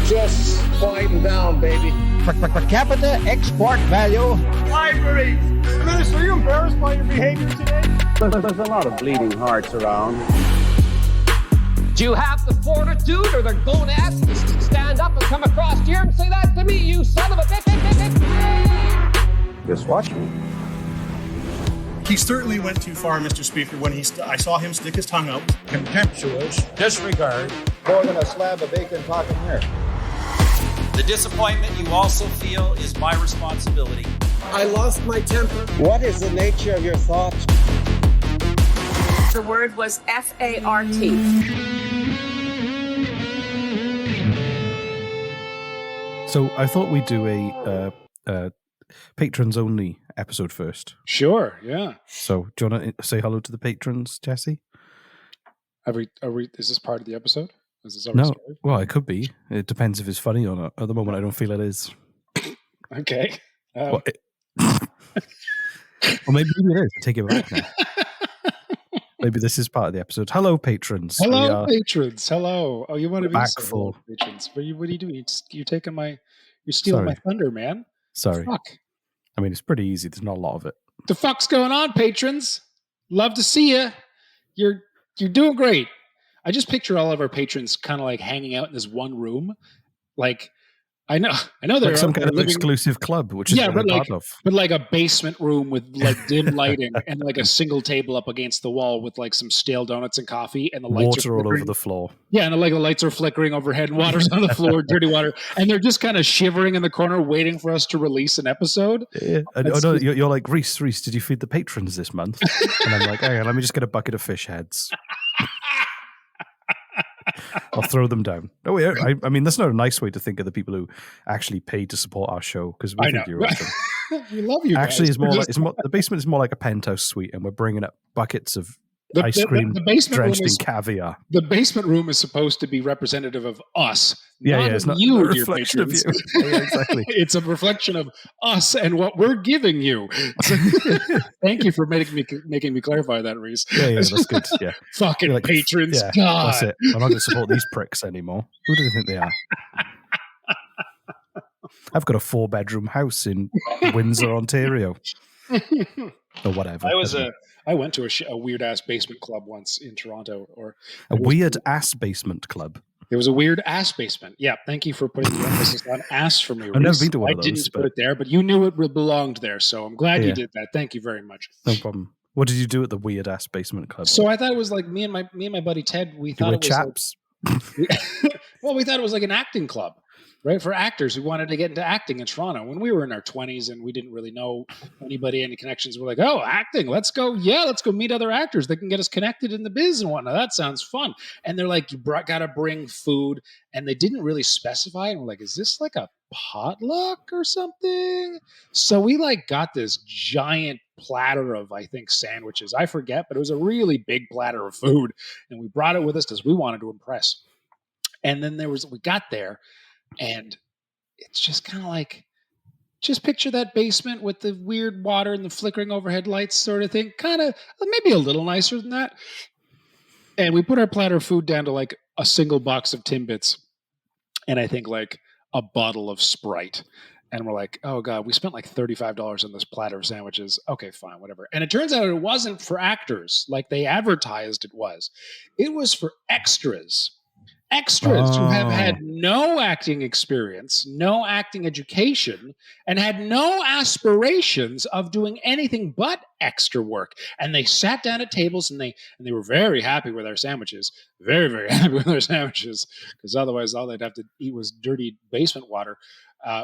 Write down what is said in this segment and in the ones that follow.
Just quieten down, baby. Per capita export value. Library! Minister, are you embarrassed by your behavior today? There's a lot of bleeding hearts around. Do you have the fortitude or the gonads to stand up and come across here and say that to me, you son of a bitch? Just watch me. He certainly went too far, Mr. Speaker, when I saw him stick his tongue out. Contemptuous disregard. More than a slab of bacon talking here. The disappointment you also feel is my responsibility. I lost my temper. What is the nature of your thoughts? The word was FART. So I thought we'd do a patrons only episode first. Sure, yeah. So do you want to say hello to the patrons, Jesse? Are we, is this part of the episode? Is this no. Story? Well, it could be. It depends if it's funny or not. At the moment, I don't feel it is. Okay. Well, maybe it is. Take it back now. Maybe this is part of the episode. Hello, patrons. Hello, patrons. Hello. Oh, you want to be back so full patrons? What are you doing? You're taking you're stealing my thunder, man. Sorry. Fuck. I mean, it's pretty easy. There's not a lot of it. The fuck's going on, patrons? Love to see you. You're doing great. I just picture all of our patrons kind of like hanging out in this one room. Like, I know they're like some kind of exclusive club, which is what I'm part of. But like a basement room with like dim lighting and like a single table up against the wall with like some stale donuts and coffee and the lights water all over the floor. Yeah, and the lights are flickering overhead and water's on the floor, dirty water, and they're just kind of shivering in the corner, waiting for us to release an episode. Yeah, you're like Reese. Did you feed the patrons this month? And I'm like, hey, let me just get a bucket of fish heads. I'll throw them down. Oh, yeah. I mean, that's not a nice way to think of the people who actually pay to support our show because we think you're awesome. We love you. Actually, guys. the basement is more like a penthouse suite, and we're bringing up buckets of ice cream drenched in caviar. The basement room is supposed to be representative of us. It's not you, a reflection of you. Yeah, exactly. It's a reflection of us and what we're giving you. So, thank you for making me clarify that, Reese. Yeah, that's good. Yeah, fucking patrons. Yeah, God, that's it. I'm not going to support these pricks anymore. Who do they think they are? I've got a 4-bedroom house in Windsor, Ontario, or whatever. I went to a weird ass basement club once in Toronto, a weird ass basement club. It was a weird ass basement. Yeah, thank you for putting the emphasis on ass for me. I've never been to one of those. I didn't put it there, but you knew it belonged there, so I'm glad you did that. Thank you very much. No problem. What did you do at the weird ass basement club? So I thought it was like me and my buddy Ted. We thought it was chaps. Well, we thought it was like an acting club. Right, for actors who wanted to get into acting in Toronto. When we were in our 20s and we didn't really know anybody, any connections, we're like, oh, acting, let's go meet other actors that can get us connected in the biz and whatnot. That sounds fun. And they're like, you got to bring food. And they didn't really specify. And we're like, is this like a potluck or something? So we like got this giant platter of, I think, sandwiches. I forget, but it was a really big platter of food. And we brought it with us because we wanted to impress. And then we got there. And it's just kind of like, just picture that basement with the weird water and the flickering overhead lights sort of thing. Kind of, maybe a little nicer than that. And we put our platter of food down to like a single box of Timbits and I think like a bottle of Sprite. And we're like, oh God, we spent like $35 on this platter of sandwiches. Okay, fine, whatever. And it turns out it wasn't for actors like they advertised it was. It was for extras. Who have had no acting experience, no acting education, and had no aspirations of doing anything but extra work. And they sat down at tables and they were very happy with our sandwiches. Very, very happy with our sandwiches. Because otherwise all they'd have to eat was dirty basement water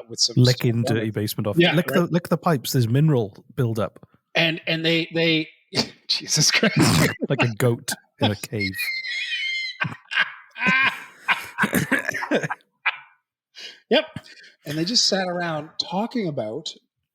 with some licking dirty basement off. Yeah, lick the pipes, there's mineral buildup. And they Jesus Christ. Like a goat in a cave. Yep. And they just sat around talking about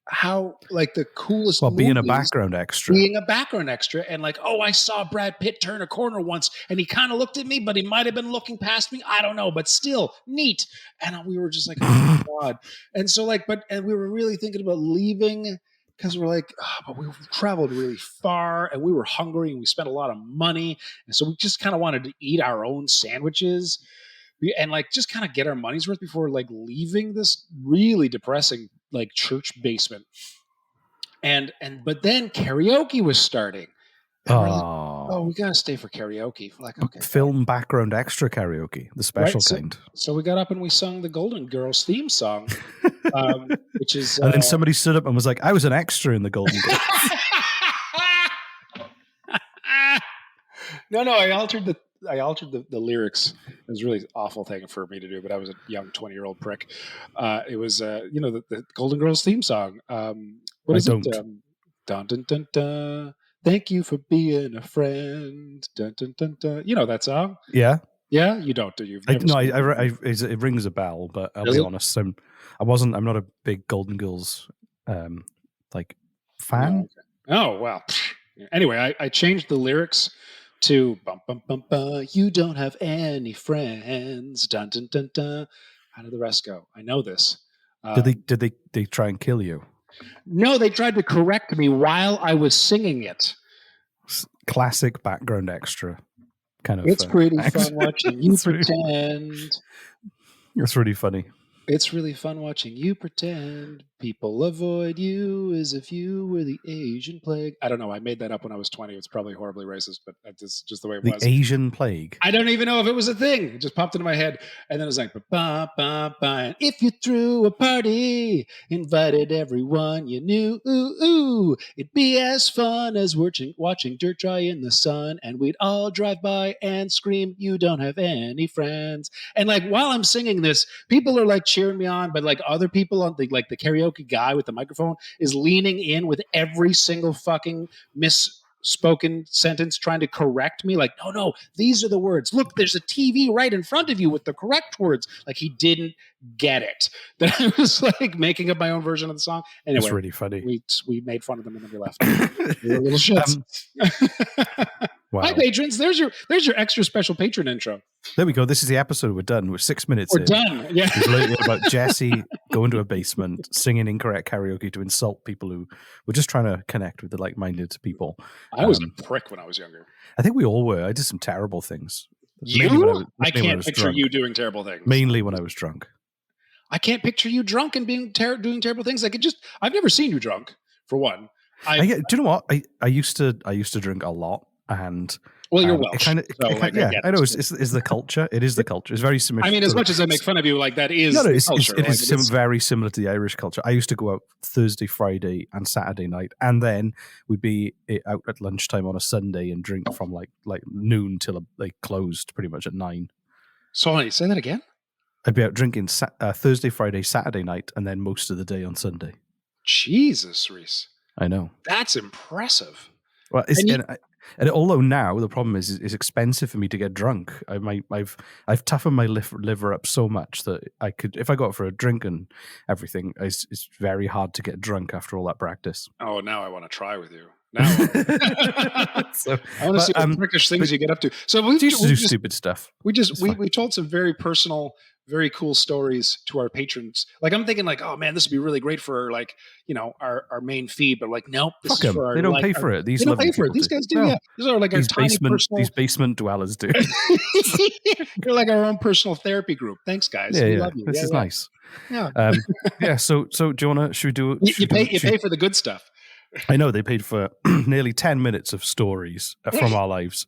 how like the coolest being a background extra and like, oh, I saw Brad Pitt turn a corner once and he kind of looked at me, but he might have been looking past me. I don't know, but still neat. And we were just like, oh my God. And so like, and we were really thinking about leaving because we're like, but we traveled really far and we were hungry and we spent a lot of money. And so we just kind of wanted to eat our own sandwiches. and like just kind of get our money's worth before like leaving this really depressing like church basement. But then karaoke was starting. And we're like, oh, we gotta stay for karaoke. We're like, okay, film background extra karaoke, the special kind. So we got up and we sung the Golden Girls theme song, which is. And then somebody stood up and was like, "I was an extra in the Golden Girls." No, I altered the lyrics. It was a really awful thing for me to do, but I was a young 20-year-old prick. It was the Golden Girls theme song. What is it? Dun dun dun dun. Thank you for being a friend. Dun dun dun dun. You know that song? Yeah. Yeah, you don't, do you? It rings a bell, but I'll be honest, I'm not a big Golden Girls like fan. Oh well. Anyway, I changed the lyrics to bum bum bum bum. You don't have any friends. Dun dun dun dun. How did the rest go? I know this. Did they try and kill you? No, they tried to correct me while I was singing it. Classic background extra kind of. It's pretty fun watching you pretend. It's really funny. It's really fun watching you pretend. People avoid you as if you were the Asian plague. I don't know. I made that up when I was 20. It's probably horribly racist, but that's just the way it was. The Asian plague. I don't even know if it was a thing. It just popped into my head. And then it was like, ba, ba, ba. And if you threw a party, invited everyone you knew, it'd be as fun as watching dirt dry in the sun. And we'd all drive by and scream, you don't have any friends. And like, while I'm singing this, people are like cheering me on, but like other people on the karaoke guy with the microphone is leaning in with every single fucking misspoken sentence trying to correct me. Like, no, these are the words. Look, there's a TV right in front of you with the correct words. Like he didn't get it. That I was like making up my own version of the song. Anyway, it's really funny. We made fun of them and then we left. We were little shits. Wow. Hi, patrons. There's your extra special patron intro. There we go. This is the episode. We're done. We're 6 minutes We're in. done. Yeah. It's literally about Jesse going to a basement, singing incorrect karaoke to insult people who were just trying to connect with the like-minded people. I was a prick when I was younger. I think we all were. I did some terrible things. I can't picture you doing terrible things. Mainly when I was drunk. I can't picture you drunk and doing terrible things. I've never seen you drunk, for one. Do you know what? I used to drink a lot. And you're Welsh. I know. It's the culture. It is the culture. It's very similar. I mean, as much as I make fun of you, like that is the culture. It is very similar to the Irish culture. I used to go out Thursday, Friday, and Saturday night, and then we'd be out at lunchtime on a Sunday and drink from like noon till they closed pretty much at 9. Sorry, say that again. I'd be out drinking Thursday, Friday, Saturday night, and then most of the day on Sunday. Jesus, Reese. I know. That's impressive. Well, and although now the problem is it's expensive for me to get drunk. I've toughened my liver up so much that I could, if I go out for a drink and everything, it's very hard to get drunk after all that practice. Oh, now I want to try with you. Now I want to see what prickish things you get up to. So we used to do stupid stuff. We told some very personal, very cool stories to our patrons. Like I'm thinking, like, oh man, this would be really great for like our main feed. But like, nope, this is for our, they don't pay for it. They don't pay for it. These guys do. No. Yeah, these are like our tiny personal. These basement dwellers do. You're like our own personal therapy group. Thanks, guys. We love you. This is nice. Yeah. So do you want to? Should we do? You pay for the good stuff. I know they paid for nearly 10 minutes of stories from our lives.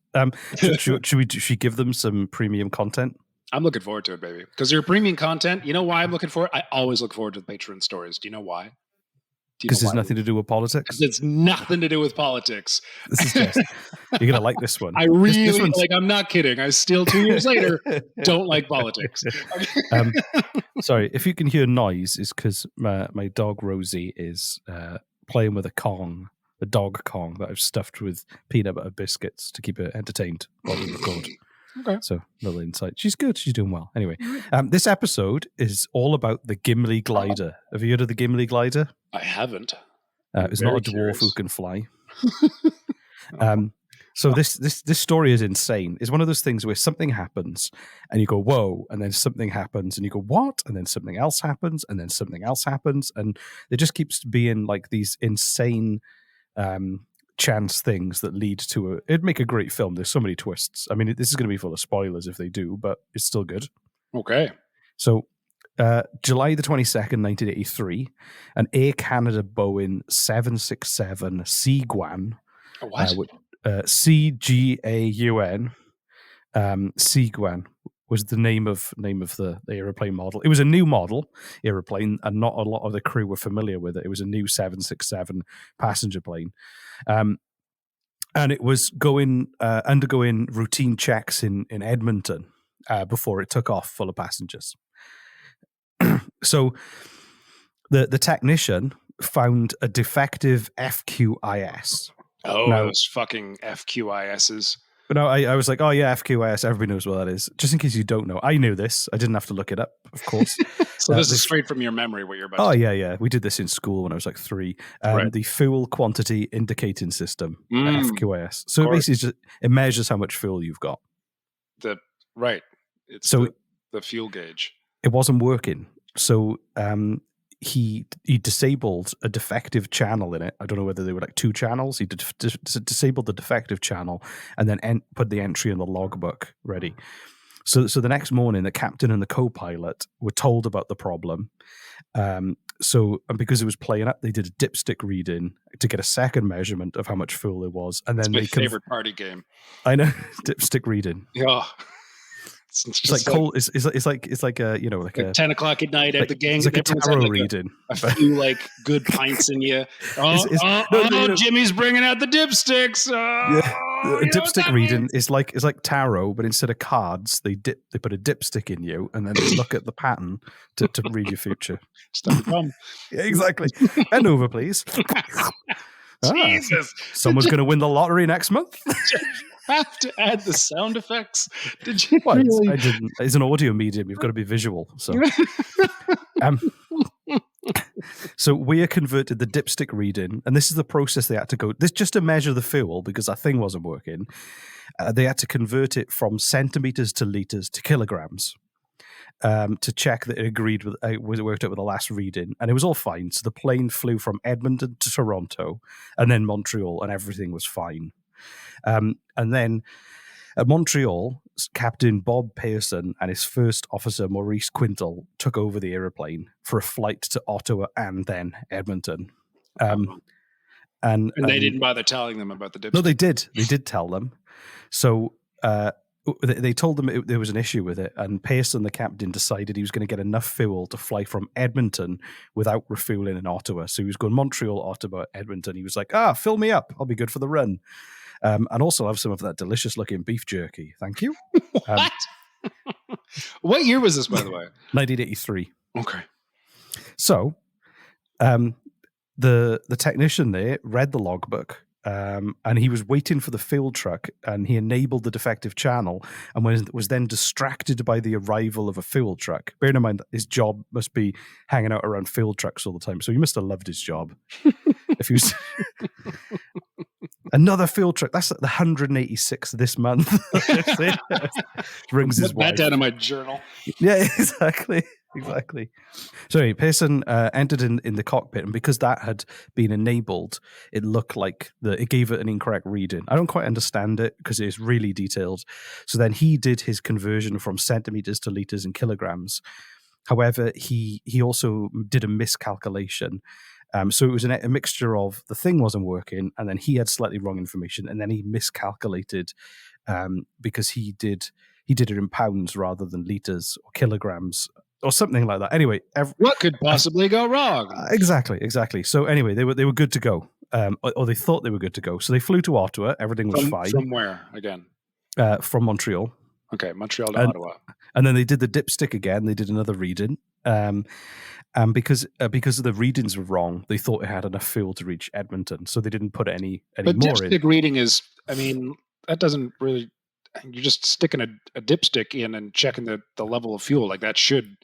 Should we give them some premium content? I'm looking forward to it, baby. Because your premium content, you know why I'm looking forward? I always look forward to the Patreon stories. Do you know why? Because there's nothing to do with politics? It's nothing to do with politics. This is just, you're going to like this one. I really, I'm not kidding. I still, 2 years later, don't like politics. Sorry, if you can hear noise, it's because my dog Rosie is playing with a dog Kong that I've stuffed with peanut butter biscuits to keep her entertained while we record. Okay. So, little insight. She's good. She's doing well. Anyway, this episode is all about the Gimli Glider. Have you heard of the Gimli Glider? I haven't. It's not a dwarf who can fly. So this story is insane. It's one of those things where something happens and you go, whoa, and then something happens and you go, what? And then something else happens and then something else happens. And there just keeps being like these insane chance things that lead to it'd make a great film. There's so many twists. I mean, this is going to be full of spoilers if they do, but it's still good. Okay. So, July the 22nd, 1983, an Air Canada Boeing 767 Cguan, What? Cgaun, Cguan was the name of the aeroplane model. It was a new model aeroplane, and not a lot of the crew were familiar with it. It was a new 767 passenger plane. And it was undergoing routine checks in Edmonton before it took off full of passengers. So the technician found a defective FQIS. Oh, Now, those fucking FQISs. But no, I was like, oh yeah, FQIS, everybody knows what that is. Just in case you don't know. I knew this. I didn't have to look it up, of course. So this is straight from your memory, what you're about to Oh, do. yeah. We did this in school when I was like 3. Right. The fuel quantity indicating system, FQIS. So it basically it measures how much fuel you've got. Right. It's So the fuel gauge. it wasn't working. So he disabled a defective channel in it. I don't know whether they were like 2 channels. He disabled the defective channel and then put the entry in the logbook ready. So the next morning, the captain and the co-pilot were told about the problem. And because it was playing up, they did a dipstick reading to get a second measurement of how much fuel there was. And then It's my favorite party game. I know, dipstick reading. Yeah. It's like cold. It's like a like a 10 o'clock at night at the gang. It's like a everyone's tarot had reading. A few like good pints in you. Jimmy's bringing out the dipsticks. A dipstick reading is like tarot, but instead of cards, they put a dipstick in you, and then they look at the pattern to read your future. Yeah, exactly. Bend over, please. Jesus, someone's going to win the lottery next month. Have to add the sound effects. Did you? Well, really? I didn't. It's an audio medium. You've got to be visual. So, so we converted the dipstick reading, and this is the process they had to go. This just to measure the fuel because that thing wasn't working. They had to convert it from centimeters to liters to kilograms to check that it agreed with. It worked out with the last reading, and it was all fine. So the plane flew from Edmonton to Toronto, and then Montreal, and everything was fine. And then at Montreal, Captain Bob Pearson and his first officer, Maurice Quintal, took over the aeroplane for a flight to Ottawa and then Edmonton. And they didn't bother telling them about the dipstick. No, they did. They did tell them. So they told them there was an issue with it, and Pearson, the captain, decided he was going to get enough fuel to fly from Edmonton without refueling in Ottawa. So he was going Montreal, Ottawa, Edmonton. He was like, fill me up. I'll be good for the run. And also have some of that delicious-looking beef jerky. Thank you. What? What year was this, by the way? 1983. Okay. So the technician there read the logbook, and he was waiting for the fuel truck, and he enabled the defective channel and was then distracted by the arrival of a fuel truck. Bearing in mind that his job must be hanging out around fuel trucks all the time, so he must have loved his job. If he was... Another fuel truck. That's the 186th this month. Rings his wife. That down in my journal. Yeah, exactly. So Pearson entered in the cockpit, and because that had been enabled, it looked like it gave it an incorrect reading. I don't quite understand it because it is really detailed. So then he did his conversion from centimeters to liters and kilograms. However, he also did a miscalculation. So it was a mixture of the thing wasn't working, and then he had slightly wrong information, and then he miscalculated because he did it in pounds rather than liters or kilograms or something like that. Anyway, what could possibly go wrong? Exactly. So anyway, they were good to go, or they thought they were good to go. So they flew to Ottawa. Everything was fine. From where again? From Montreal. Okay, Montreal to Ottawa. And then they did the dipstick again. They did another reading. And because of the readings were wrong, they thought it had enough fuel to reach Edmonton, so they didn't put any but more in. But dipstick reading is, I mean, that doesn't really. You're just sticking a dipstick in and checking the level of fuel. Like that should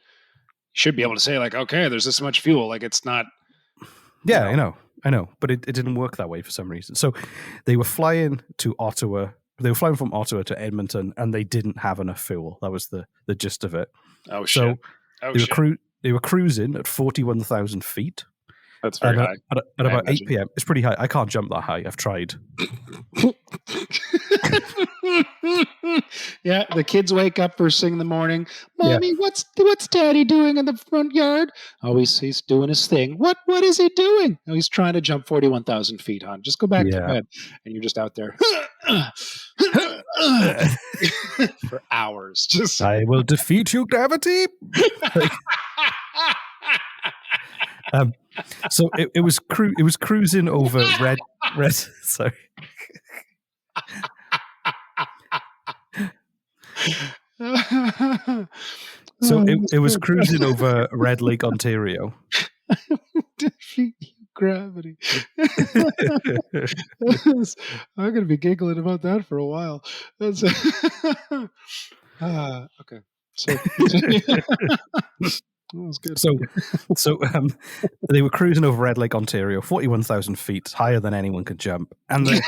be able to say like, okay, there's this much fuel. Like it's not. Yeah, I know, but it didn't work that way for some reason. So they were flying to Ottawa. They were flying from Ottawa to Edmonton, and they didn't have enough fuel. That was the gist of it. Oh shit! They were cruising at 41,000 feet, That's very high. At I about 8 imagine. p.m., it's pretty high. I can't jump that high. I've tried. Yeah, the kids wake up first thing in the morning. Mommy, what's Daddy doing in the front yard? Oh, he's doing his thing. What is he doing? Oh, he's trying to jump 41,000 feet, hon. Just go back to bed. And you're just out there for hours. Just I will defeat you, gravity. So it was cruising over red. Sorry. So it was cruising over Red Lake, Ontario. Defeat you, gravity. I'm going to be giggling about that for a while. That's okay. So that was good. So they were cruising over Red Lake, Ontario, 41,000 feet, higher than anyone could jump, and the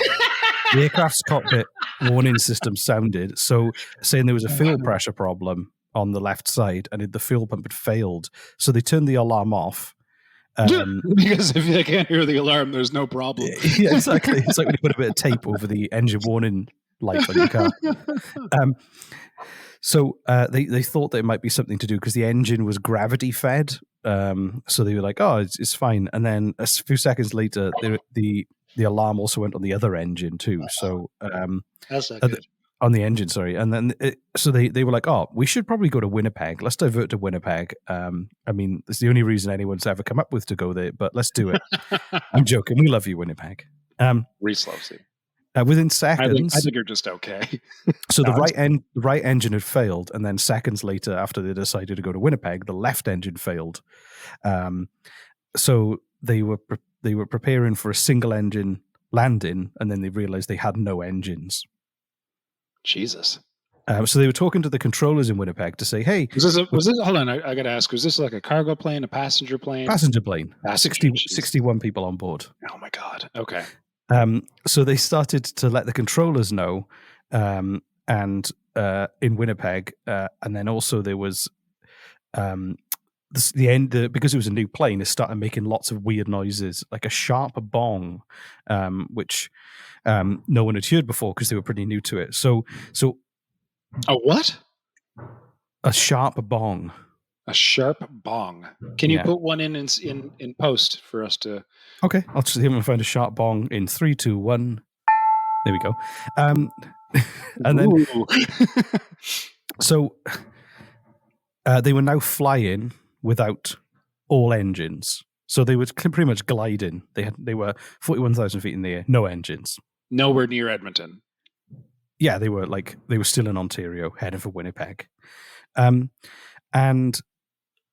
aircraft's cockpit warning system sounded, so saying there was a fuel pressure problem on the left side, and the fuel pump had failed. So they turned the alarm off. Because if they can't hear the alarm, there's no problem. Yeah, exactly. It's like when you put a bit of tape over the engine warning light on your car. So they thought that it might be something to do because the engine was gravity fed. So they were like, "Oh, it's fine." And then a few seconds later, the alarm also went on the other engine too. So That's not good. on the engine, sorry. And then so they were like, "Oh, we should probably go to Winnipeg. Let's divert to Winnipeg." I mean, it's the only reason anyone's ever come up with to go there, but let's do it. I'm joking. We love you, Winnipeg. Reese loves you. Within seconds, I think you're just okay. So the right engine had failed, and then seconds later, after they decided to go to Winnipeg, the left engine failed. So they were preparing for a single engine landing, and then they realized they had no engines. Jesus. So they were talking to the controllers in Winnipeg to say, "Hey, was this? Hold on, I got to ask. Was this like a cargo plane, a passenger plane? Passenger plane. 61 people on board." Oh my God. Okay. So they started to let the controllers know, and in Winnipeg, and then also there was because it was a new plane, it started making lots of weird noises, like a sharp bong, which no one had heard before because they were pretty new to it. So a what? A sharp bong. A sharp bong. Can you put one in post for us to? Okay, I'll just see if I can find a sharp bong in 3, 2, 1. There we go. And then, so they were now flying without all engines. So they were pretty much gliding. They were 41,000 feet in the air, no engines. Nowhere near Edmonton. Yeah, they were still in Ontario, heading for Winnipeg. And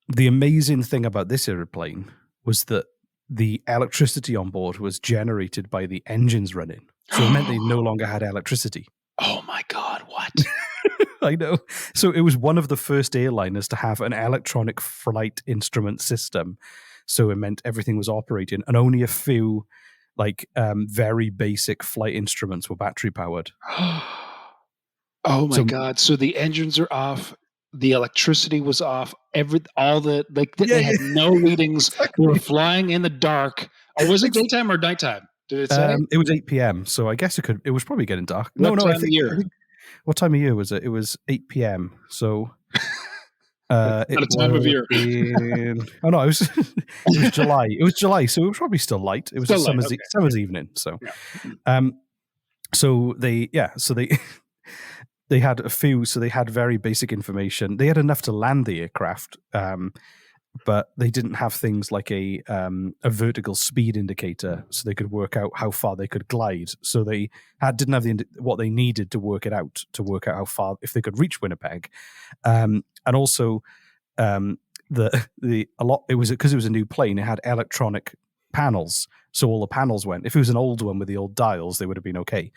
the amazing thing about this airplane was that the electricity on board was generated by the engines running. So it meant they no longer had electricity. Oh my God, what? I know. So it was one of the first airliners to have an electronic flight instrument system. So it meant everything was operating, and only a few very basic flight instruments were battery powered. Oh my God. So the engines are off. The electricity was off. They had no readings. They were flying in the dark. Or was it daytime or nighttime? Did it say? It was 8 p.m. So I guess it was probably getting dark. What time of year? What time of year was it? It was 8 p.m. So it was year. It was July. It was July, so it was probably still light. It was a summer's evening. So, so they they had a few. So they had very basic information. They had enough to land the aircraft, but they didn't have things like a vertical speed indicator, so they could work out how far they could glide. So they didn't have what they needed to work out how far, if they could reach Winnipeg, and also it was because it was a new plane. It had electronic panels, so all the panels went. If it was an old one with the old dials, they would have been okay.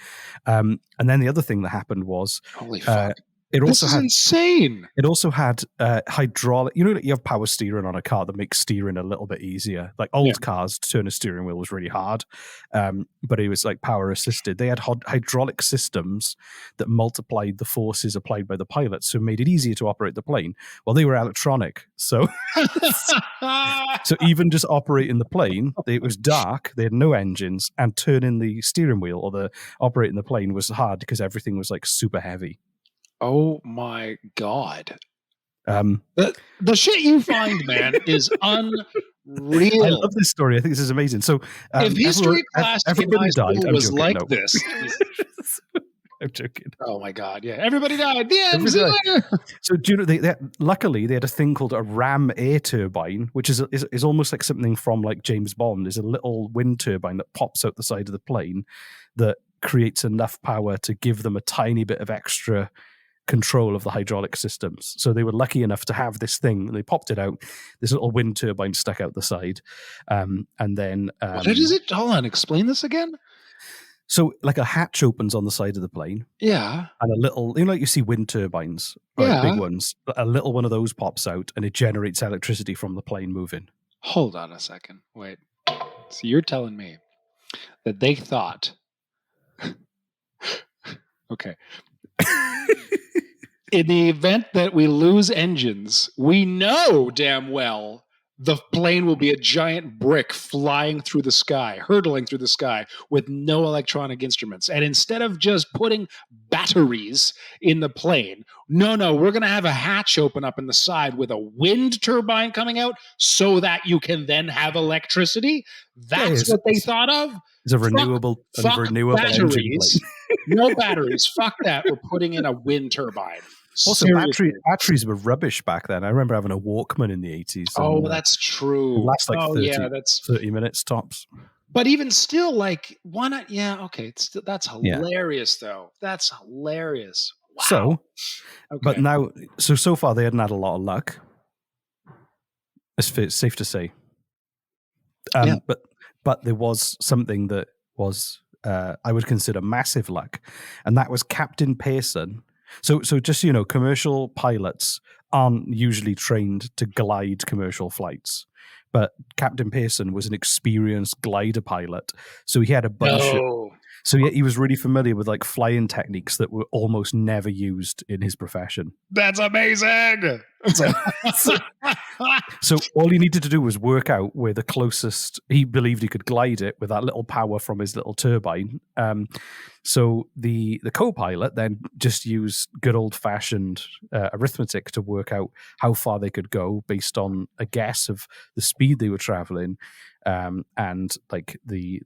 And then the other thing that happened was, holy fuck. This is insane. It also had hydraulic. You know that you have power steering on a car that makes steering a little bit easier. Like old cars, to turn a steering wheel was really hard, but it was like power assisted. They had hydraulic systems that multiplied the forces applied by the pilots, so it made it easier to operate the plane. Well, they were electronic, so so even just operating the plane, it was dark. They had no engines, and turning the steering wheel or operating the plane was hard because everything was like super heavy. Oh my God. The shit you find, man, is unreal. I love this story. I think this is amazing. So, if history class everybody died. I'm was joking, like no. this. I'm joking. Oh my God. Yeah. Everybody died. The end. So, do you know, luckily, they had a thing called a ram air turbine, which is almost like something from like James Bond. There's a little wind turbine that pops out the side of the plane that creates enough power to give them a tiny bit of extra control of the hydraulic systems. So they were lucky enough to have this thing, and they popped it out. This little wind turbine stuck out the side, and then what is it? Hold on, explain this again. So, like a hatch opens on the side of the plane, yeah, and a little, like you see wind turbines, right, big ones. A little one of those pops out, and it generates electricity from the plane moving. Hold on a second. Wait. So you're telling me that they thought? Okay. In the event that we lose engines, we know damn well the plane will be a giant brick flying through the sky, hurtling through the sky with no electronic instruments. And instead of just putting batteries in the plane, no, we're going to have a hatch open up in the side with a wind turbine coming out so that you can then have electricity. That's what they thought of. It's a renewable batteries. No batteries. Fuck that. We're putting in a wind turbine. Also, batteries were rubbish back then. I remember having a Walkman in the 80s. Oh, that's true. It lasts like 30 minutes tops. But even still, like, why not? Yeah, okay. That's hilarious, though. That's hilarious. Wow. So, but now, so far they hadn't had a lot of luck. It's safe to say. But there was something that was, I would consider massive luck, and that was Captain Pearson. So just so you know, commercial pilots aren't usually trained to glide commercial flights, but Captain Pearson was an experienced glider pilot, so he had a bunch. So he was really familiar with like flying techniques that were almost never used in his profession. That's amazing. So all he needed to do was work out where the closest he believed he could glide it with that little power from his little turbine. So the co-pilot then just used good old-fashioned arithmetic to work out how far they could go based on a guess of the speed they were traveling. And like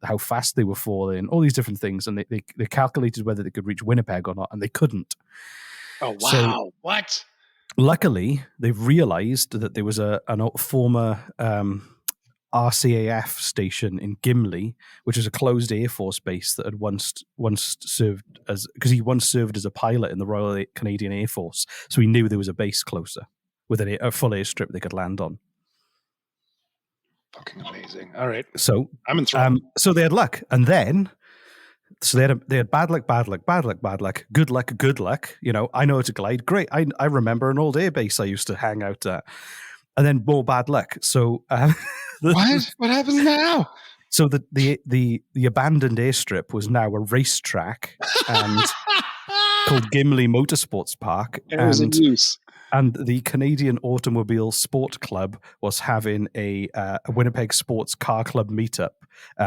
how fast they were falling, all these different things, and they calculated whether they could reach Winnipeg or not, and they couldn't. Oh wow! So, what? Luckily, they've realized that there was a former RCAF station in Gimli, which is a closed Air Force base that had once served because he once served as a pilot in the Royal Canadian Air Force, so he knew there was a base closer with a full airstrip they could land on. Fucking amazing. All right. So I'm enthralled. So they had luck, and then they had bad luck, good luck. You know, I know how to glide. Great. I remember an old air base I used to hang out at, and then more bad luck. So what happens now? So the abandoned airstrip was now a racetrack and called Gimli Motorsports Park. It was in use. And the Canadian Automobile Sport Club was having a Winnipeg Sports Car Club meetup.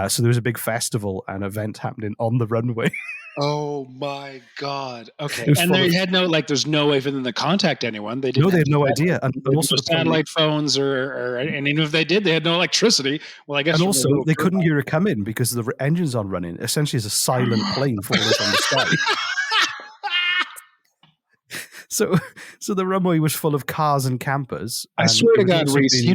So there was a big festival and event happening on the runway. Oh my God! Okay, and they had there's no way for them to contact anyone. They had no idea, and also satellite phones and even if they did, they had no electricity. Well, I guess, and also they couldn't hear it come in because the engines aren't running. Essentially, it's a silent plane falling on the sky. So the runway was full of cars and campers. I swear to God, Reese, you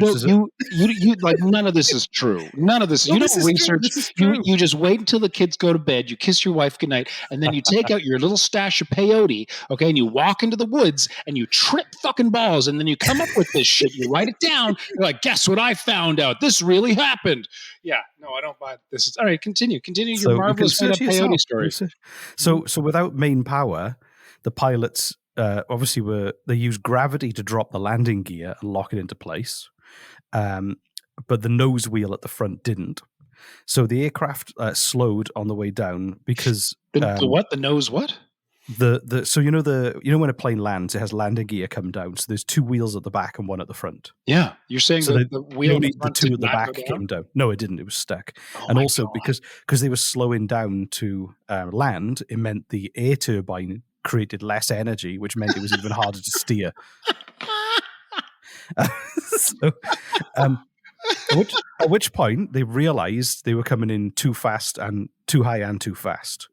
like none of this is true. None of this. You don't research. You just wait until the kids go to bed. You kiss your wife goodnight, and then you take out your little stash of peyote, okay, and you walk into the woods and you trip fucking balls, and then you come up with this shit. You write it down. You're like, guess what I found out? This really happened. Yeah, no, I don't buy this. All right, continue your marvelous peyote story. So without main power, the pilots obviously they used gravity to drop the landing gear and lock it into place, but the nose wheel at the front didn't. So the aircraft slowed on the way down because the what? The nose what? So you know when a plane lands, it has landing gear come down. So there's two wheels at the back and one at the front. Yeah, you're saying so the wheel the in front two did at the not back go down? came down. No, it didn't. It was stuck. Oh And my also God. because they were slowing down to land, it meant the air turbine created less energy, which meant it was even harder to steer. So, at which point they realized they were coming in too fast and too high and too fast.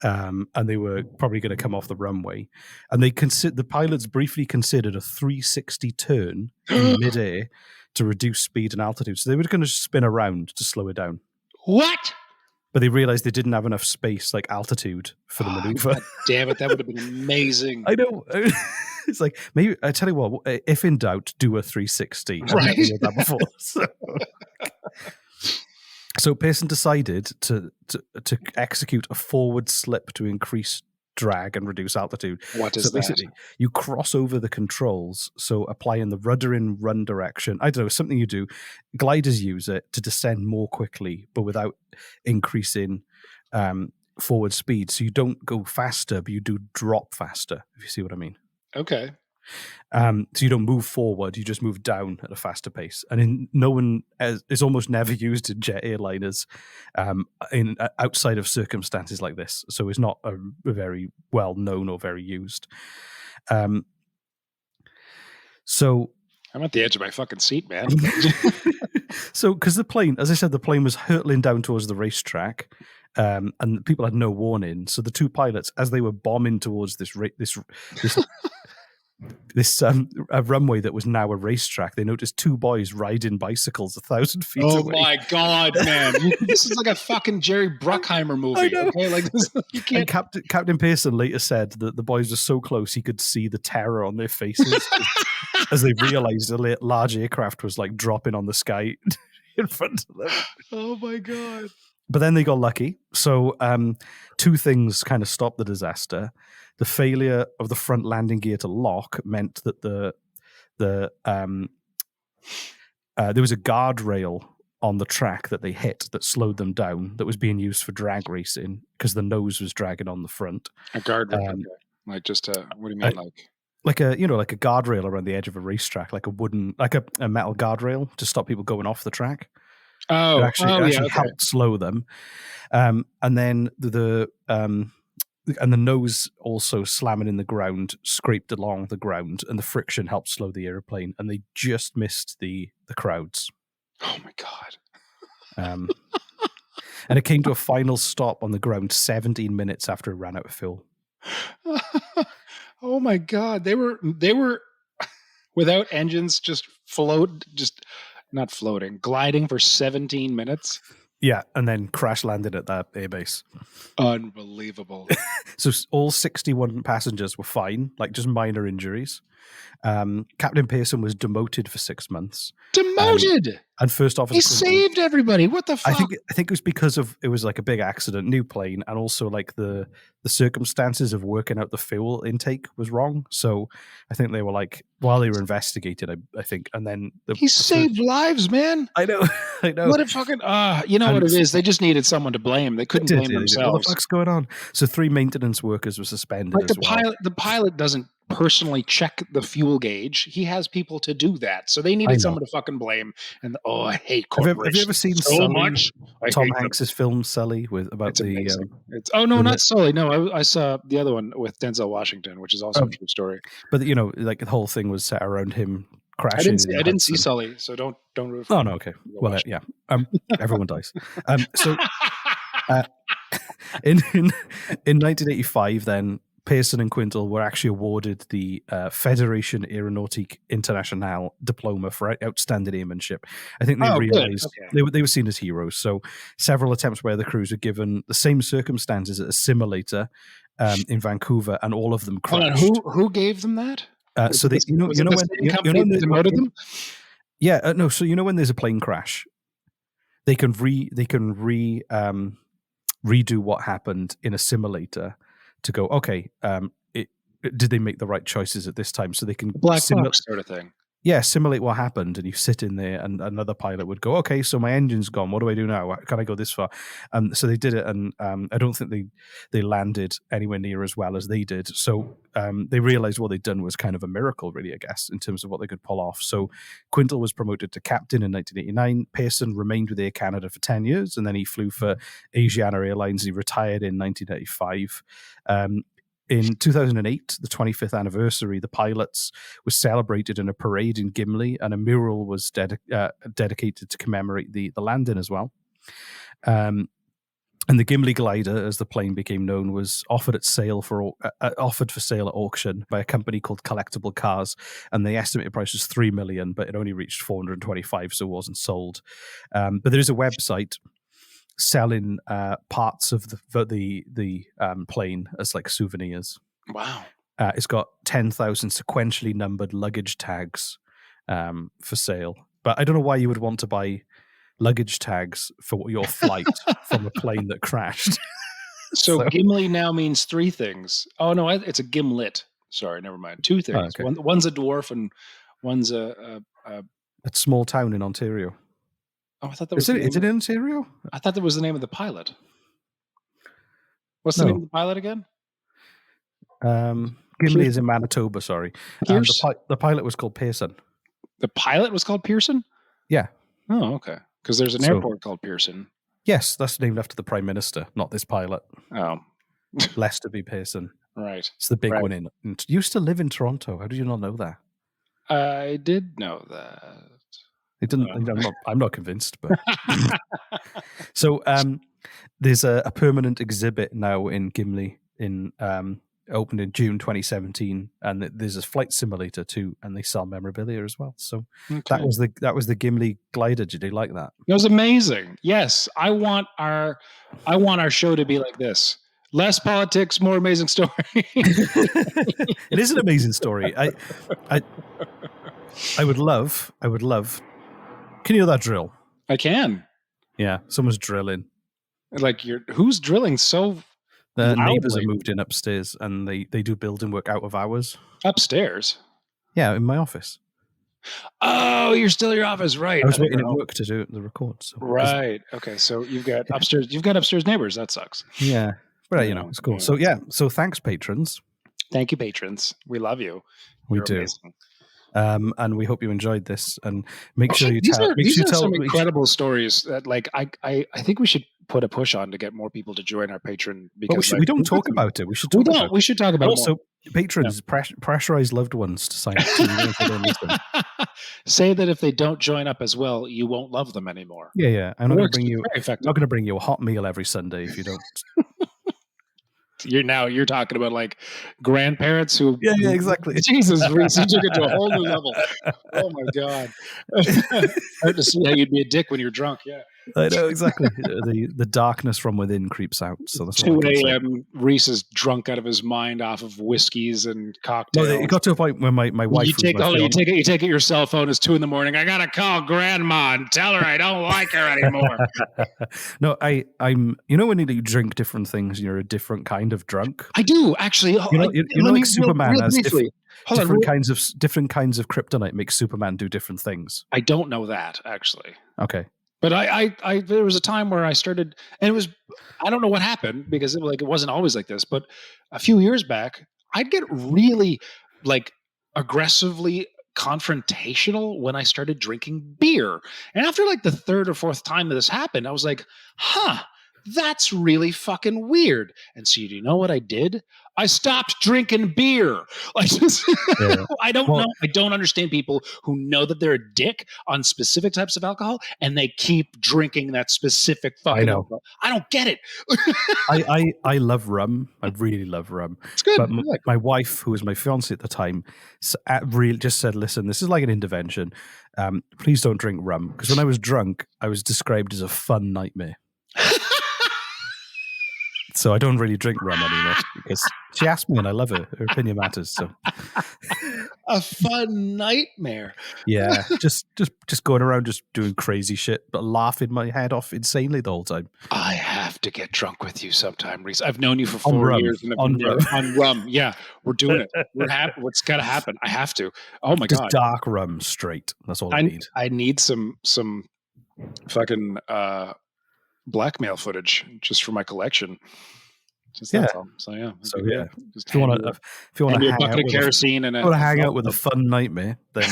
And they were probably going to come off the runway. And the pilots briefly considered a 360 turn in midair to reduce speed and altitude. So they were going to spin around to slow it down. What? But they realized they didn't have enough space, like altitude, for the maneuver. God damn it, that would have been amazing. I know. It's like, maybe, I tell you what, if in doubt, do a 360. I've never heard that before. So Pearson decided to execute a forward slip to increase drag and reduce altitude. What is so basically, that? You cross over the controls, so applying the rudder in run direction. I don't know, something you do. Gliders use it to descend more quickly, but without increasing forward speed. So you don't go faster, but you do drop faster, if you see what I mean. Okay. So you don't move forward, you just move down at a faster pace. And it's almost never used in jet airliners outside of circumstances like this. So it's not a very well known or very used. So I'm at the edge of my fucking seat, man. So because the plane, as I said, the plane was hurtling down towards the racetrack, and people had no warning. So the two pilots, as they were bombing towards this a runway that was now a racetrack, they noticed two boys riding bicycles 1,000 feet away. Oh my God, man. This is like a fucking Jerry Bruckheimer movie. I know. Okay? Like this, you can't. And Captain Pearson later said that the boys were so close he could see the terror on their faces as they realized a large aircraft was like dropping on the sky in front of them. Oh my God. But then they got lucky. So two things kind of stopped the disaster. The failure of the front landing gear to lock meant that there was a guardrail on the track that they hit that slowed them down, that was being used for drag racing because the nose was dragging on the front. A guardrail. Okay. Like just what do you mean? Like a guardrail around the edge of a racetrack, like a wooden, like a metal guardrail to stop people going off the track. Oh, it actually okay. helped slow them. And then the nose also slamming in the ground scraped along the ground, and the friction helped slow the airplane, and they just missed the crowds. Oh my God. And it came to a final stop on the ground 17 minutes after it ran out of fuel. Oh my God. They were without engines, just not floating, gliding for 17 minutes. Yeah, and then crash landed at that airbase. Unbelievable. So all 61 passengers were fine, like just minor injuries. Captain Pearson was demoted for 6 months. Demoted? And first officer. He saved everybody. What the fuck? I think it was because it was like a big accident, new plane, and also like the circumstances of working out the fuel intake was wrong. So I think they were like, while they were investigated, I think, and then he saved lives, man. I know. What a fucking you know what it is? They just needed someone to blame. They couldn't blame themselves. What the fuck's going on? So 3 maintenance workers were suspended. Like the pilot doesn't personally check the fuel gauge. He has people to do that. So they needed someone to fucking blame. And I hate corporations. Have you ever seen so Sully, much? Tom Hanks's film Sully not Sully. No, I saw the other one with Denzel Washington, which is also a true story. But like the whole thing was set around him crashing. I didn't see Sully, so don't root for Oh no, okay. Well, yeah. Everyone dies. So in 1985, then Pearson and Quintal were actually awarded the Fédération Aéronautique Internationale diploma for outstanding airmanship. I think they realized they were seen as heroes. So several attempts where the crews were given the same circumstances at a simulator in Vancouver, and all of them crashed. Hold on, who gave them that? So they, when demoted them? Yeah, no. So when there's a plane crash, they can redo what happened in a simulator to go, okay, did they make the right choices at this time? So they can Black box sort of thing. Yeah, simulate what happened, and you sit in there, and another pilot would go, "Okay, so my engine's gone. What do I do now? Can I go this far?" So they did it, and I don't think they landed anywhere near as well as they did. So they realized what they'd done was kind of a miracle, really, I guess, in terms of what they could pull off. So Quintal was promoted to captain in 1989. Pearson remained with Air Canada for 10 years, and then he flew for Asiana Airlines. He retired in 1985. In 2008, the 25th anniversary, the pilots was celebrated in a parade in Gimli, and a mural was dedicated to commemorate the landing as well. And the Gimli Glider, as the plane became known, was offered for sale at auction by a company called Collectible Cars, and the estimated price was $3 million, but it only reached 425, so it wasn't sold. But there is a website selling parts of the plane as like souvenirs. Wow. It's got 10,000 sequentially numbered luggage tags for sale. But I don't know why you would want to buy luggage tags for your flight from a plane that crashed. So Gimli now means three things. Oh, no, it's a gimlet. Sorry, never mind. Two things. Oh, okay. One's a dwarf and one's a small town in Ontario. Oh, I thought that was. Is it in Ontario? I thought that was the name of the pilot. What's the name of the pilot again? Gimli is in Manitoba. Sorry, the pilot was called Pearson. The pilot was called Pearson. Yeah. Oh, okay. Because there's an airport called Pearson. Yes, that's named after the Prime Minister, not this pilot. Oh, Lester B. Pearson. Right. It's the big one in. You used to live in Toronto. How did you not know that? I did know that. It didn't. I'm not convinced, but so there's a permanent exhibit now in Gimli opened in June 2017, and there's a flight simulator too, and they sell memorabilia as well. So that was the Gimli Glider. Did you like that? It was amazing. Yes, I want our show to be like this. Less politics, more amazing story. It is an amazing story. I would love. Can you hear that drill? I can. Yeah, someone's drilling. Like who's drilling so The neighbors have moved in upstairs, and they do building work out of hours. Upstairs? Yeah, in my office. Oh, you're still in your office, right? I was waiting at work to do the record. So. Right. Okay. So you've got upstairs. You've got upstairs neighbors. That sucks. Yeah, but it's cool. So so thanks, patrons. Thank you, patrons. We love you. You're amazing. And we hope you enjoyed this. And make sure you tell. These are some incredible stories that, like, I think we should put a push on to get more people to join our patron, because we don't talk about it. We should talk about it. We should talk about it. Also, patrons, pressurize loved ones to sign up. To Say that if they don't join up as well, you won't love them anymore. Yeah. I'm not going to bring you a hot meal every Sunday if you don't. You're talking about like grandparents who exactly. Jesus, Reese, you took it to a whole new level. Oh my God. Hard to see how you'd be a dick when you're drunk. Yeah. I know exactly. The darkness from within creeps out. So that's 2 a.m. Reese is drunk out of his mind off of whiskeys and cocktails. No, it got to a point where my wife. You take it your cell phone. It's 2 a.m. I gotta call grandma and tell her I don't like her anymore. No, I'm. When you drink different things, you're a different kind of drunk. I do actually. Like Superman has different kinds of kryptonite makes Superman do different things. I don't know that actually. Okay. But I there was a time where I started, and it was, I don't know what happened, because it wasn't always like this, but a few years back, I'd get really like aggressively confrontational when I started drinking beer. And after like the third or fourth time that this happened, I was like, that's really fucking weird. And so, do you know what I did? I stopped drinking beer. I don't know. I don't understand people who know that they're a dick on specific types of alcohol and they keep drinking that specific fucking alcohol. I don't get it. I love rum. I really love rum. It's good. But my wife, who was my fiance at the time, really just said, "Listen, this is like an intervention. Please don't drink rum." Because when I was drunk, I was described as a fun nightmare. So I don't really drink rum anymore because she asked me and I love her. Her opinion matters. So A fun nightmare. yeah, just going around just doing crazy shit, but laughing my head off insanely the whole time. I have to get drunk with you sometime, Reese. I've known you for On 4 rum. years. And On rum. On rum. Yeah, we're doing it. What's got to happen? I have to. Oh my Just God. dark rum straight. That's all I need. I need some fucking blackmail footage just for my collection. Just that's all. So yeah. So yeah, Just if you want to hang hang a bucket out of with kerosene and hang out with a fun nightmare, then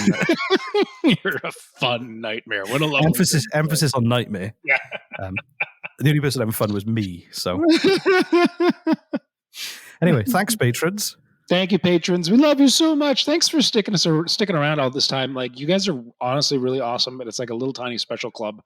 you're a fun nightmare. What a lovely emphasis on nightmare. Yeah. The only person having fun was me. So anyway, thanks, patrons. Thank you, patrons. We love you so much. Thanks for sticking around all this time. Like, you guys are honestly really awesome, and it's like a little tiny special club.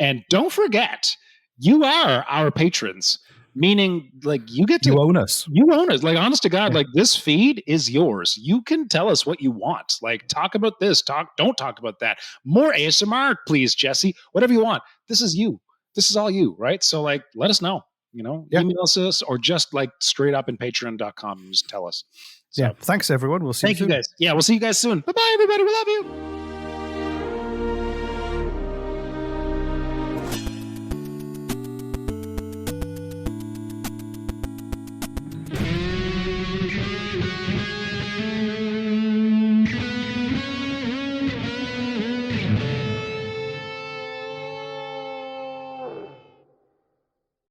And don't forget, you are our patrons, meaning like you own us. You own us. Like, honest to God, like this feed is yours. You can tell us what you want. Like, talk about this. Don't talk about that. More ASMR, please, Jesse. Whatever you want. This is you. This is all you, right? So like, let us know. Email us or just like straight up in patreon.com and just tell us. So, thanks everyone. We'll see you soon. Thank you guys. Yeah, we'll see you guys soon. Bye-bye, everybody. We love you.